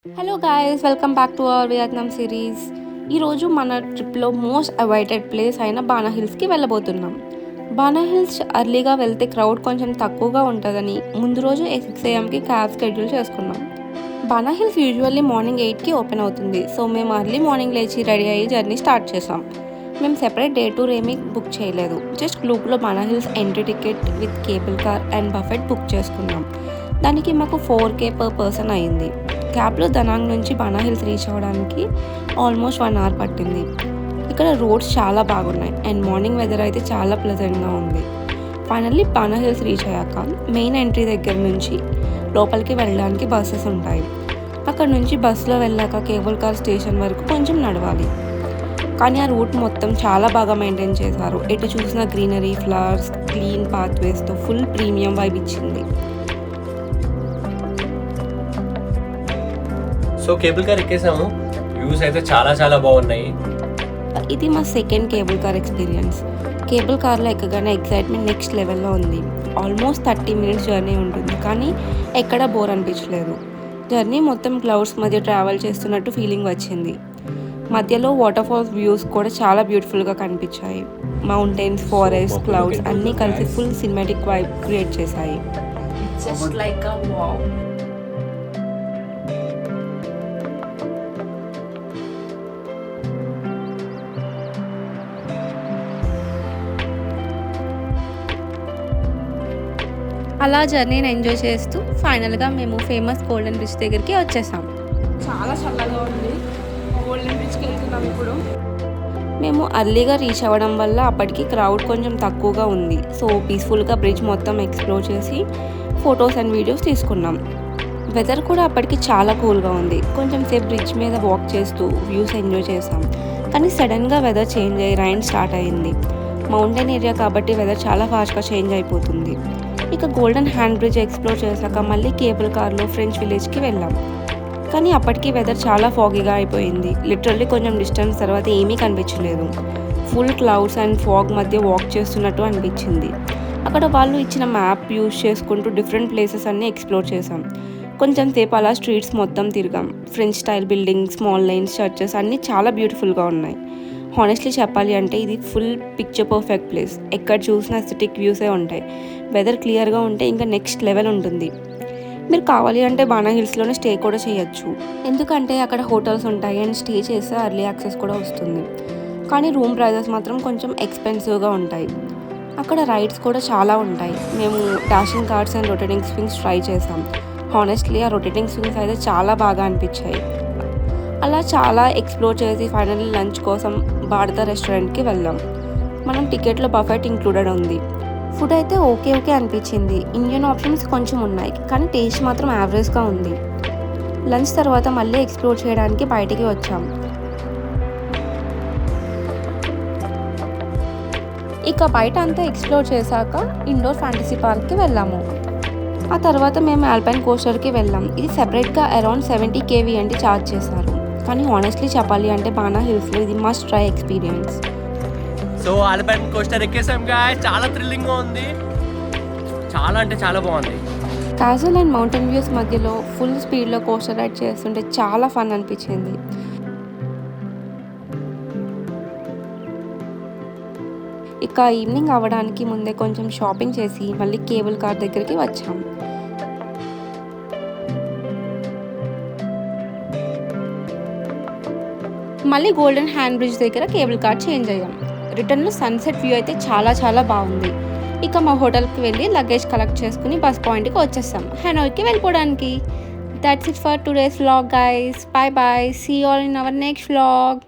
Hello guys, welcome back to our Vietnam series. ఈరోజు మన ట్రిప్లో మోస్ట్ అవైటెడ్ ప్లేస్ అయిన బానా హిల్స్కి వెళ్ళబోతున్నాం. బానా హిల్స్ అర్లీగా వెళ్తే క్రౌడ్ కొంచెం తక్కువగా ఉంటుందని ముందు రోజు 6 AM క్యాబ్ షెడ్యూల్ చేసుకున్నాం. బానా హిల్స్ యూజువల్లీ మార్నింగ్ 8కి ఓపెన్ అవుతుంది. సో మేము అర్లీ మార్నింగ్ లేచి రెడీ అయ్యి జర్నీ స్టార్ట్ చేసాం. మేము సెపరేట్ డే టూర్ ఏమీ బుక్ చేయలేదు. జస్ట్ గ్రూప్లో Ba Na hills entry ticket with cable car and buffet book చేసుకున్నాం. దానికి మాకు 4K పర్ పర్సన్ అయింది. క్యాబ్లో దనాంగ్ నుంచి బానా హిల్స్ రీచ్ అవ్వడానికి ఆల్మోస్ట్ 1 hour పట్టింది. ఇక్కడ రోడ్స్ చాలా బాగున్నాయి అండ్ మార్నింగ్ వెదర్ అయితే చాలా ప్లెజెంట్గా ఉంది. ఫైనల్లీ బానా హిల్స్ రీచ్ అయ్యాక మెయిన్ ఎంట్రీ దగ్గర నుంచి లోపలికి వెళ్ళడానికి బస్సెస్ ఉంటాయి. అక్కడ నుంచి బస్సులో వెళ్ళాక కేబుల్ కార్ స్టేషన్ వరకు కొంచెం నడవాలి. కానీ ఆ రూట్ మొత్తం చాలా బాగా మెయింటైన్ చేశారు. ఎటు చూసిన గ్రీనరీ, ఫ్లవర్స్, క్లీన్ పాత్వేస్తో ఫుల్ ప్రీమియం వైబ్ ఇచ్చింది. సో కేబుల్ కార్ ఎక్కేసాము. వ్యూస్ అయితే చాలా చాలా బాగున్నాయి. ఇది మా second cable car experience. Cable కార్లో ఎక్కగానే ఎక్సైట్మెంట్ నెక్స్ట్ లెవెల్లో ఉంది. ఆల్మోస్ట్ 30 minutes జర్నీ ఉంటుంది, కానీ ఎక్కడ బోర్ అనిపించలేదు. జర్నీ మొత్తం క్లౌడ్స్ మధ్య ట్రావెల్ చేస్తున్నట్టు ఫీలింగ్ వచ్చింది. మధ్యలో వాటర్ ఫాల్స్ వ్యూస్ కూడా చాలా బ్యూటిఫుల్గా కనిపించాయి. మౌంటైన్స్, ఫారెస్ట్, క్లౌడ్స్ అన్నీ కలిసి ఫుల్ సినిమాటిక్ వైబ్ క్రియేట్ చేశాయి. Just like a wow. అలా జర్నీని ఎంజాయ్ చేస్తూ ఫైనల్గా మేము ఫేమస్ గోల్డెన్ బ్రిడ్జ్ దగ్గరికి వచ్చేసాం. చాలా చల్లగా ఉంది. గోల్డెన్ బ్రిడ్జ్కి వెళ్తున్నాం ఇప్పుడు. మేము అర్లీగా రీచ్ అవ్వడం వల్ల అప్పటికి క్రౌడ్ కొంచెం తక్కువగా ఉంది. సో పీస్ఫుల్గా బ్రిడ్జ్ మొత్తం ఎక్స్ప్లోర్ చేసి ఫొటోస్ అండ్ వీడియోస్ తీసుకున్నాం. వెదర్ కూడా అప్పటికి చాలా కూల్గా ఉంది. కొంచెం సేపు బ్రిడ్జ్ మీద వాక్ చేస్తూ వ్యూస్ ఎంజాయ్ చేసాం. కానీ సడన్గా వెదర్ చేంజ్ అయ్యి రైన్ స్టార్ట్ అయింది. మౌంటైన్ ఏరియా కాబట్టి వెదర్ చాలా ఫాస్ట్గా చేంజ్ అయిపోతుంది. ఇక గోల్డెన్ హ్యాండ్ బ్రిడ్జ్ ఎక్స్ప్లోర్ చేశాక మళ్ళీ కేబుల్ కార్లో ఫ్రెంచ్ విలేజ్కి వెళ్ళాం. కానీ అప్పటికి వెదర్ చాలా ఫాగీగా అయిపోయింది. లిటరల్లీ కొంచెం డిస్టెన్స్ తర్వాత ఏమీ కనిపించలేదు. ఫుల్ క్లౌడ్స్ అండ్ ఫాగ్ మధ్య వాక్ చేస్తున్నట్టు అనిపించింది. అక్కడ వాళ్ళు ఇచ్చిన మ్యాప్ యూజ్ చేసుకుంటూ డిఫరెంట్ ప్లేసెస్ అన్నీ ఎక్స్ప్లోర్ చేసాం. కొంచెం సేపు అలా స్ట్రీట్స్ మొత్తం తిరిగాం. French style buildings, small lines, churches అన్నీ చాలా బ్యూటిఫుల్గా ఉన్నాయి. హానెస్ట్లీ చెప్పాలి అంటే ఇది ఫుల్ పిక్చర్ పర్ఫెక్ట్ ప్లేస్. ఎక్కడ చూసిన ఎస్థెటిక్ వ్యూసే ఉంటాయి. వెదర్ క్లియర్గా ఉంటే ఇంకా నెక్స్ట్ లెవెల్ ఉంటుంది. మీరు కావాలి అంటే బానా హిల్స్లోనే స్టే కూడా చేయొచ్చు. ఎందుకంటే అక్కడ హోటల్స్ ఉంటాయి అండ్ స్టే చేస్తే అర్లీ యాక్సెస్ కూడా వస్తుంది. కానీ రూమ్ ప్రైజెస్ మాత్రం కొంచెం ఎక్స్పెన్సివ్గా ఉంటాయి. అక్కడ రైడ్స్ కూడా చాలా ఉంటాయి. మేము dashing cards and rotating swings try చేసాం. హానెస్ట్లీ ఆ రొటేటింగ్ స్వింగ్స్ అయితే చాలా బాగా అనిపించాయి. అలా చాలా ఎక్స్ప్లోర్ చేసి ఫైనల్లీ లంచ్ కోసం భారత రెస్టారెంట్కి వెళ్ళాం. మనం టికెట్లో బఫెట్ ఇంక్లూడెడ్ ఉంది. ఫుడ్ అయితే ఓకే అనిపించింది. ఇండియన్ ఆప్షన్స్ కొంచెం ఉన్నాయి, కానీ టేస్ట్ మాత్రం యావరేజ్గా ఉంది. లంచ్ తర్వాత మళ్ళీ ఎక్స్ప్లోర్ చేయడానికి బయటికి వచ్చాం. ఇక బయట అంతా ఎక్స్ప్లోర్ చేశాక ఇండోర్ ఫ్యాంటసీ పార్క్కి వెళ్ళాము. ఆ తర్వాత మేము ఆల్పైన్ కోస్టర్కి వెళ్ళాం. ఇది సెపరేట్గా అరౌండ్ 70 kVNT ఛార్జ్ చేశారు. కానీ హానెస్ట్లీ చెప్పాలి అంటే బానా హిల్స్లో ఇది must try experience. So alpine coaster ఎక్కేసాం గాయ్స్. చాలా థ్రిల్లింగ్గా ఉంది. చాలా అంటే చాలా బాగుంది. క్యాజువల్ అండ్ మౌంటైన్ వ్యూస్ మధ్యలో ఫుల్ స్పీడ్లో కోస్టర్ రైడ్ చేస్తుంటే చాలా ఫన్ అనిపించింది. ఇక ఈవినింగ్ అవ్వడానికి ముందే కొంచెం షాపింగ్ చేసి మళ్ళీ కేబుల్ కార్ దగ్గరికి వచ్చాం. మళ్ళీ గోల్డెన్ హ్యాండ్ బ్రిడ్జ్ దగ్గర కేబుల్ కార్ చేంజ్ అయ్యాం. రిటర్న్లో సన్సెట్ వ్యూ అయితే చాలా బాగుంది. ఇక మా హోటల్కి వెళ్ళి లగేజ్ కలెక్ట్ చేసుకుని బస్ పాయింట్కి వచ్చేసాం హనోయ్కి వెళ్ళిపోవడానికి. That's it for today's vlog guys. Bye see you all in our next vlog.